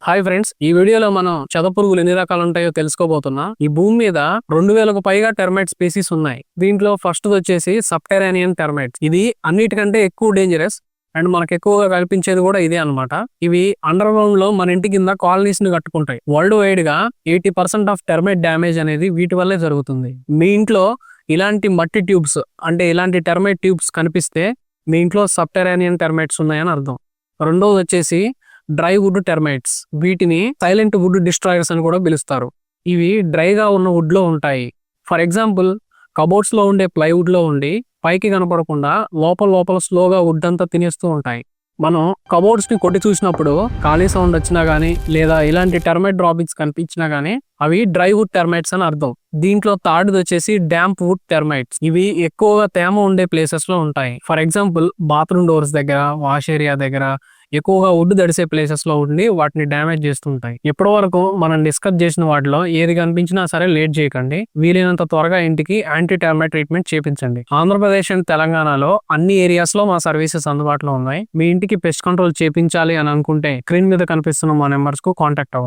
Hi friends, ఈ వీడియోలో మనం చెదపురుగులు ఎన్ని రకాలు ఉంటాయో తెలుసుకోబోతున్నాం. ఈ భూమి మీద 2000కు పైగా టెర్మైట్ స్పీసీస్ ఉన్నాయి. దీంట్లో ఫస్ట్ వచ్చేసి సబ్టెరేనియన్ టెర్మైట్స్. ఇది అన్నిటికంటే ఎక్కువ డేంజరస్ అండ్ మనకు ఎక్కువగా కనిపించేది కూడా ఇదే అన్నమాట. ఇవి అండర్ గ్రౌండ్ లో మన ఇంటి కింద కాలనీస్ ని కట్టుకుంటాయి. వరల్డ్ వైడ్ గా 80% ఆఫ్ టెర్మైట్ డ్యామేజ్ అనేది వీటి వల్లే జరుగుతుంది. మీ ఇంట్లో ఇలాంటి మట్టి ట్యూబ్స్ అంటే ఇలాంటి టెర్మైట్ ట్యూబ్స్ కనిపిస్తే మీ ఇంట్లో సబ్టెరేనియన్ టెర్మైట్స్ ఉన్నాయని అర్థం. రెండోది వచ్చేసి డ్రై వుడ్ టెర్మైట్స్. వీటిని సైలెంట్ వుడ్ డిస్ట్రాయర్స్ అని కూడా పిలుస్తారు. ఇవి డ్రైగా ఉన్న వుడ్ లో ఉంటాయి. ఫర్ ఎగ్జాంపుల్, కబోర్డ్స్ లో ఉండే ప్లైవుడ్ లో ఉండి పైకి కనపడకుండా లోపల స్లోగా వుడ్ అంతా తినేస్తూ ఉంటాయి. మనం కబోర్డ్స్ ని కొట్టి చూసినప్పుడు ఖాళీ సౌండ్ వచ్చినా గానీ లేదా ఇలాంటి టెర్మైట్ డ్రాపింగ్స్ కనిపించినా గానీ అవి డ్రై వుడ్ టెర్మైట్స్ అని అర్థం. దీంట్లో థర్డ్ వచ్చేసి డాంప్ వుడ్ టెర్మైట్స్. ఇవి ఎక్కువగా తేమ ఉండే ప్లేసెస్ లో ఉంటాయి. ఫర్ ఎగ్జాంపుల్, బాత్రూమ్ డోర్స్ దగ్గర, వాష్ ఏరియా దగ్గర ఎక్కువగా వుడ్ తడిసే ప్లేసెస్ లో ఉండి వాటిని డ్యామేజ్ చేస్తుంటాయి. ఇప్పటి వరకు మనం డిస్కస్ చేసిన వాటిలో ఏది కనిపించినా సరే లేట్ చేయకండి. వీలైనంత త్వరగా ఇంటికి anti termite treatment చేపించండి. Andhra Pradesh and తెలంగాణలో అన్ని ఏరియాస్ లో మా సర్వీసెస్ అందుబాటులో ఉన్నాయి. మీ ఇంటికి పెస్ట్ కంట్రోల్ చేపించాలి అని అనుకుంటే స్క్రీన్ మీద కనిపిస్తున్న మా నెంబర్స్ కు కాంటాక్ట్ అవ్వండి.